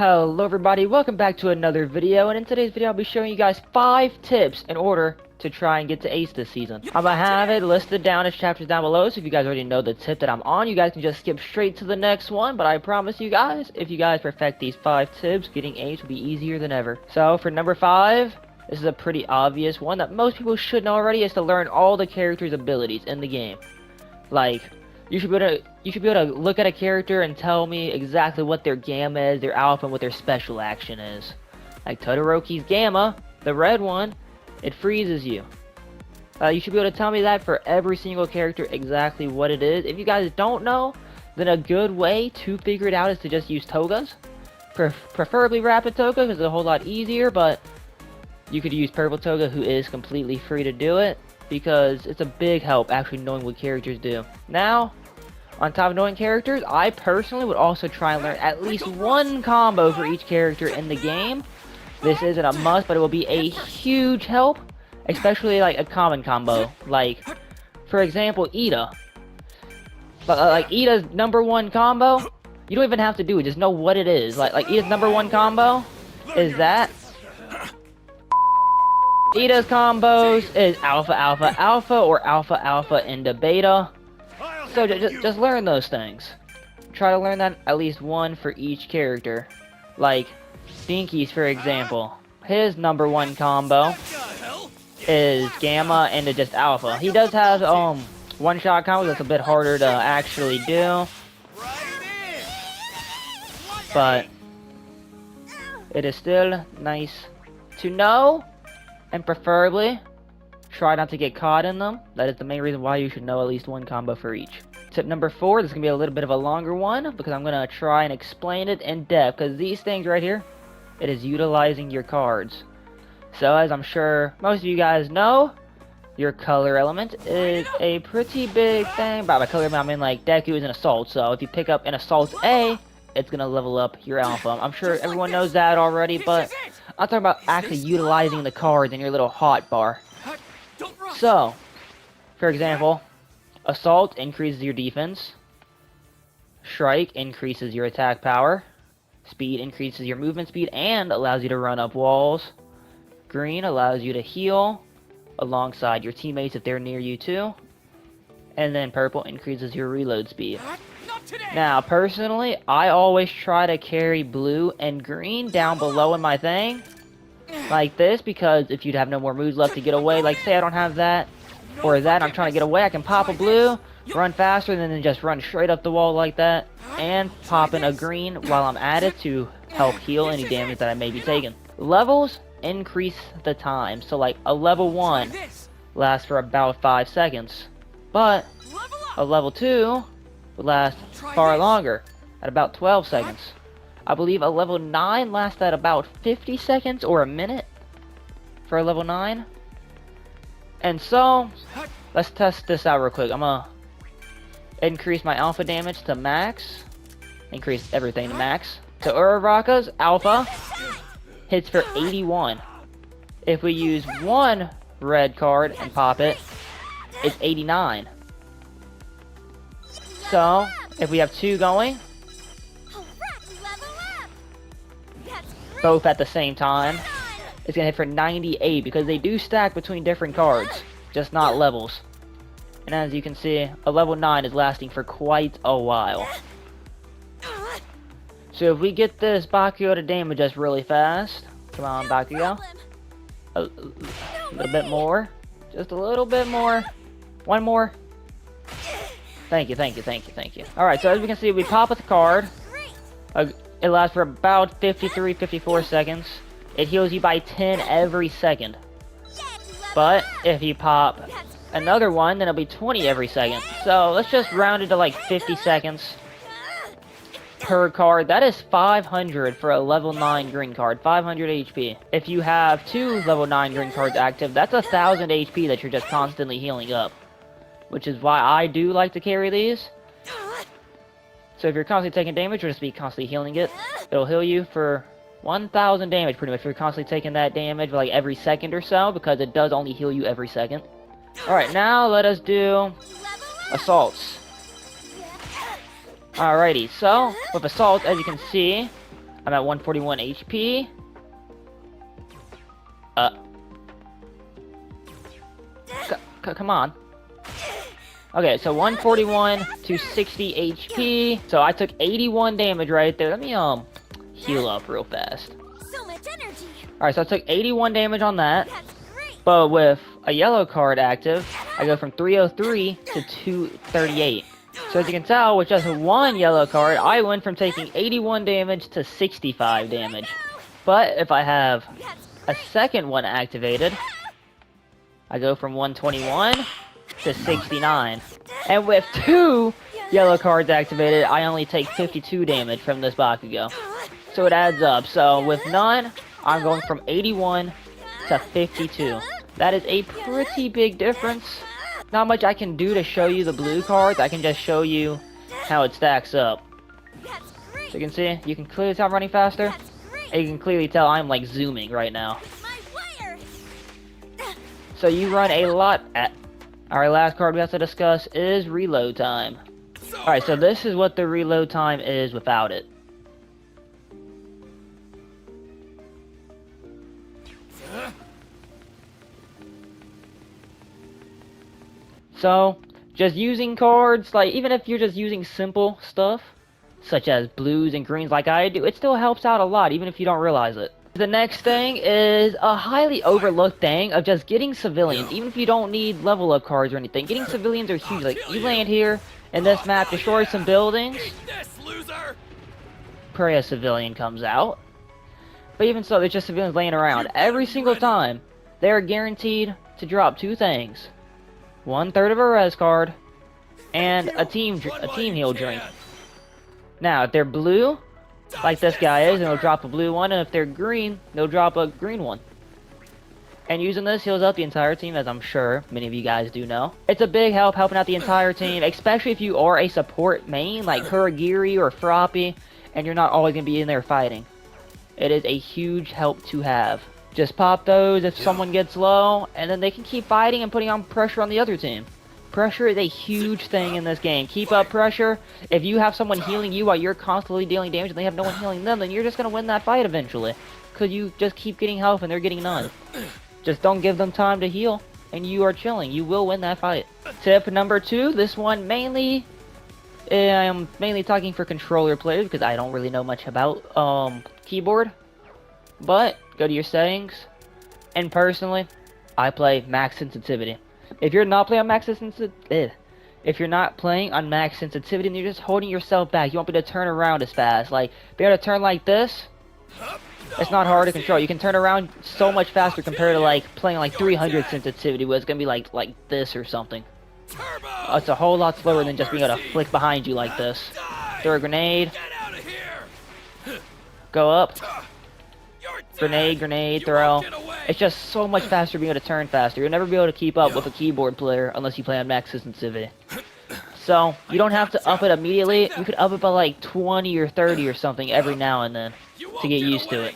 Hello everybody, welcome back to another video, and in today's video I'll be showing you guys 5 tips in order to try and get to Ace this season. I'm gonna have it listed down as chapters down below, so if you guys already know the tip that I'm on, you guys can just skip straight to the next one, but I promise you guys, if you guys perfect these 5 tips, getting Ace will be easier than ever. So for number 5, this is a pretty obvious one that most people should know already, is to learn all the characters' abilities in the game. Like, you should be able to look at a character and tell me exactly what their gamma is, their alpha, and what their special action is. Like Todoroki's gamma, the red one, it freezes you. You should be able to tell me that for every single character exactly what it is. If you guys don't know, then a good way to figure it out is to just use Togas. Preferably Rapid Toga, because it's a whole lot easier, but you could use Purple Toga, who is completely free to do it, because it's a big help actually knowing what characters do. Now, on top of knowing characters, I personally would also try and learn at least one combo for each character in the game. This isn't a must, but it will be a huge help, especially like a common combo. Like, for example, Ida. Like Ida's #1 combo, you don't even have to do it, just know what it is. Like Ida's #1 combo is that. Ida's combos is Alpha Alpha Alpha or Alpha Alpha into Beta. So just learn those things. Try to learn that at least one for each character. Like Dinky's, for example. His #1 combo is Gamma into just Alpha. He does have one-shot combos that's a bit harder to actually do, but it is still nice to know, and preferably try not to get caught in them. That is the main reason why you should know at least one combo for each. Tip number 4, this is going to be a little bit of a longer one, because I'm going to try and explain it in depth, because these things right here, it is utilizing your cards. So as I'm sure most of you guys know, your color element is a pretty big thing. By color element I mean like Deku is an Assault, so if you pick up an Assault A, it's going to level up your Alpha. I'm sure everyone knows that already, but I'm talking about actually utilizing the cards in your little hotbar. So, for example, Assault increases your defense, Strike increases your attack power, Speed increases your movement speed and allows you to run up walls, Green allows you to heal alongside your teammates if they're near you too, and then Purple increases your reload speed. Now, personally, I always try to carry Blue and Green down below in my thing, like this, because if you'd have no more moves left to get away, like say I don't have that, or that, I'm trying to get away, I can pop a Blue, run faster, and then just run straight up the wall like that, and pop in a Green while I'm at it to help heal any damage that I may be taking. Levels increase the time, so like a level 1 lasts for about 5 seconds, but a level 2 would last far longer, at about 12 seconds. I believe a level 9 lasts at about 50 seconds or a minute for a level 9. And so, let's test this out real quick. I'm gonna increase my alpha damage to max. Increase everything to max. So Uraraka's alpha hits for 81. If we use one red card and pop it, it's 89. So, if we have 2 going, both at the same time, it's gonna hit for 98, because they do stack between different cards, just not levels. And as you can see, a level 9 is lasting for quite a while. So if we get this Bakugo to damage us really fast, come on Bakugo, a little bit more, just a little bit more, one more. Thank you, thank you, thank you, thank you. Alright, so as we can see, we pop with the card. It lasts for about 53, 54 seconds. It heals you by 10 every second. But if you pop another one, then it'll be 20 every second. So let's just round it to like 50 seconds per card. That is 500 for a level 9 green card, 500 HP. If you have 2 level 9 green cards active, that's 1,000 HP that you're just constantly healing up, which is why I do like to carry these. So if you're constantly taking damage, you'll just be constantly healing it. It'll heal you for 1,000 damage pretty much if you're constantly taking that damage like every second or so, because it does only heal you every second. Alright, now let us do Assaults. Alrighty, so with Assault, as you can see, I'm at 141 HP. Come on. Okay, so 141 to 60 HP. So I took 81 damage right there. Let me heal up real fast. So much energy. Alright, so I took 81 damage on that. That's great. But with a yellow card active, I go from 303 to 238. So as you can tell, with just one yellow card, I went from taking 81 damage to 65 damage. But if I have a second one activated, I go from 121 to 69. And with two yellow cards activated, I only take 52 damage from this Bakugo. So it adds up. So with none, I'm going from 81 to 52. That is a pretty big difference. Not much I can do to show you the blue cards. I can just show you how it stacks up. So you can see, you can clearly tell I'm running faster. And you can clearly tell I'm like zooming right now. So you run a lot at... Alright, last card we have to discuss is reload time. Alright, so this is what the reload time is without it. So, just using cards, like, even if you're just using simple stuff, such as blues and greens like I do, it still helps out a lot, even if you don't realize it. The next thing is a highly overlooked thing of just getting civilians, even if you don't need level up cards or anything. Getting civilians are huge. Like, you land here, in this map, destroy some buildings, pray a civilian comes out. But even so, there's just civilians laying around. Every single time, they're guaranteed to drop two things. 1/3 of a res card, and a team heal drink. Now, if they're blue, like this guy is, and they'll drop a blue one, and if they're green, they'll drop a green one. And using this heals up the entire team, as I'm sure many of you guys do know. It's a big help helping out the entire team, especially if you are a support main, like Kuragiri or Froppy, and you're not always going to be in there fighting. It is a huge help to have. Just pop those if someone gets low, and then they can keep fighting and putting on pressure on the other team. Pressure is a huge thing in this game. Keep up pressure. If you have someone healing you while you're constantly dealing damage and they have no one healing them, then you're just going to win that fight eventually. Because you just keep getting health and they're getting none. Just don't give them time to heal, and you are chilling. You will win that fight. Tip number 2, this one mainly... I'm mainly talking for controller players because I don't really know much about keyboard. But go to your settings, and personally, I play max sensitivity. If you're not playing on max sensitivity, if you're not playing on max sensitivity, and you're just holding yourself back, you won't be able to turn around as fast. Like, be able to turn like this, it's not hard to control. You can turn around so much faster compared to like playing like 300 sensitivity, where it's gonna be like this or something. It's a whole lot slower than just being able to flick behind you like this. Throw a grenade. Go up. Grenade, throw. It's just so much faster being able to turn faster. You'll never be able to keep up with a keyboard player unless you play on max sensitivity. So, you don't have to up it immediately. You could up it by like 20 or 30 or something every now and then to get used to it.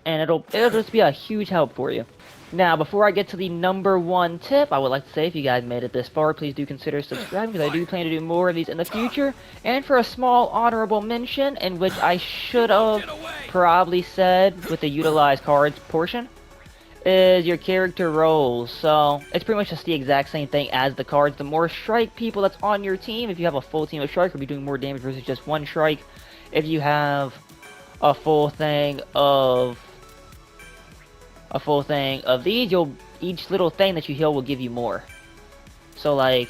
And it'll just be a huge help for you. Now, before I get to the number 1 tip, I would like to say if you guys made it this far, please do consider subscribing, because I do plan to do more of these in the future. And for a small honorable mention, in which I should have probably said with the utilized cards portion, is your character roles. So, it's pretty much just the exact same thing as the cards. The more strike people that's on your team, if you have a full team of strike, you'll be doing more damage versus just one strike. If you have a full thing of these, each little thing that you heal will give you more. So like,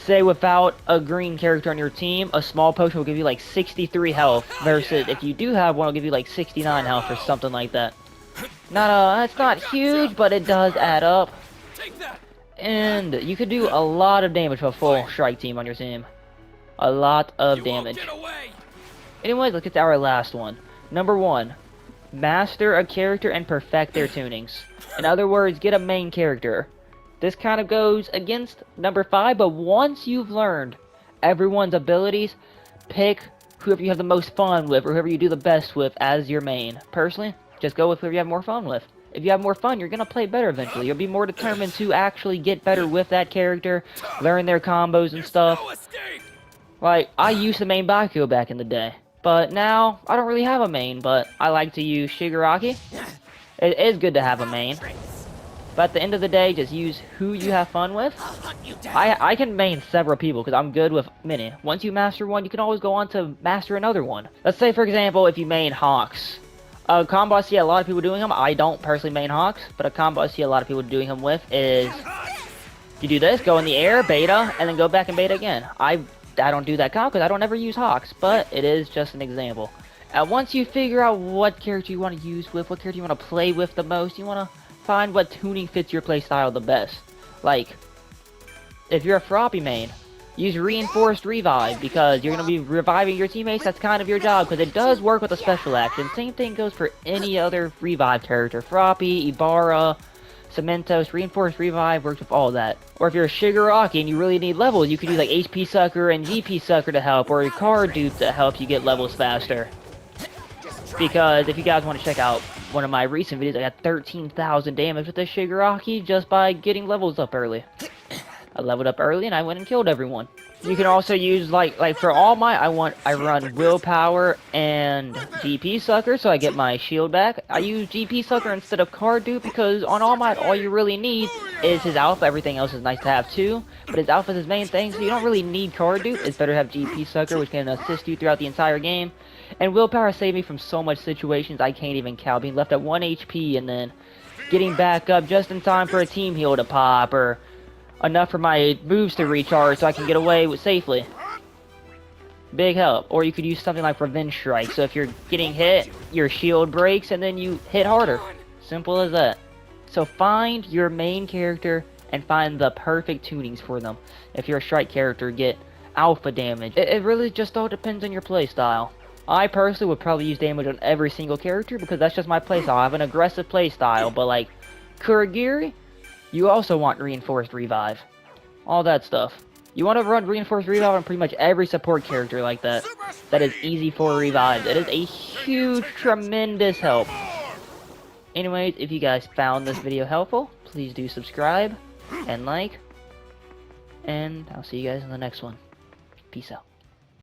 say without a green character on your team, a small potion will give you like 63 health, versus if you do have one, it'll give you like 69 health or something like that. It's not huge, but it does add up. And you could do a lot of damage with a full strike team on your team. A lot of damage. Anyways, let's get to our last one. Number 1. Master a character and perfect their tunings. In other words, get a main character. This kind of goes against number 5, but once you've learned everyone's abilities, pick whoever you have the most fun with, or whoever you do the best with as your main. Personally, just go with whoever you have more fun with. If you have more fun, you're going to play better eventually. You'll be more determined to actually get better with that character, learn their combos and stuff. Like, I used to main Bakugo back in the day. But now, I don't really have a main, but I like to use Shigaraki. It is good to have a main. But at the end of the day, just use who you have fun with. I can main several people because I'm good with many. Once you master one, you can always go on to master another one. Let's say, for example, if you main Hawks. A combo I see a lot of people doing him. I don't personally main Hawks, but a combo I see a lot of people doing him with is you do this, go in the air, beta, and then go back and beta again. I don't do that combo because I don't ever use Hawks, but it is just an example. And once you figure out what character you want to use with, what character you want to play with the most, you want to find what tuning fits your playstyle the best. Like, if you're a Froppy main, use Reinforced Revive, because you're going to be reviving your teammates. That's kind of your job, because it does work with a special action. Same thing goes for any other revive character. Froppy, Ibarra, Cementos, Reinforced Revive works with all that. Or if you're a Shigaraki and you really need levels, you could use like HP Sucker and GP Sucker to help, or a card dupe to help you get levels faster. Because if you guys want to check out one of my recent videos, I got 13,000 damage with the Shigaraki just by getting levels up early. I leveled up early and I went and killed everyone. You can also use like for All Might, I run Willpower and GP Sucker, so I get my shield back. I use GP Sucker instead of Card Dupe because on All Might, all you really need is his alpha. Everything else is nice to have too, but his alpha is his main thing, so you don't really need Card Dupe. It's better to have GP Sucker, which can assist you throughout the entire game. And Willpower saved me from so much situations I can't even count. Being left at 1 HP and then getting back up just in time for a team heal to pop, or enough for my moves to recharge so I can get away with safely. Big help. Or you could use something like Revenge Strike, so if you're getting hit, your shield breaks and then you hit harder. Simple as that. So find your main character and find the perfect tunings for them. If you're a strike character, get alpha damage. It really just all depends on your playstyle. I personally would probably use damage on every single character because that's just my playstyle. I have an aggressive playstyle, but like Kuragiri, you also want Reinforced Revive. All that stuff. You want to run Reinforced Revive on pretty much every support character like that. That is easy for revives. It is a huge, tremendous help. Anyways, if you guys found this video helpful, please do subscribe and like. And I'll see you guys in the next one. Peace out.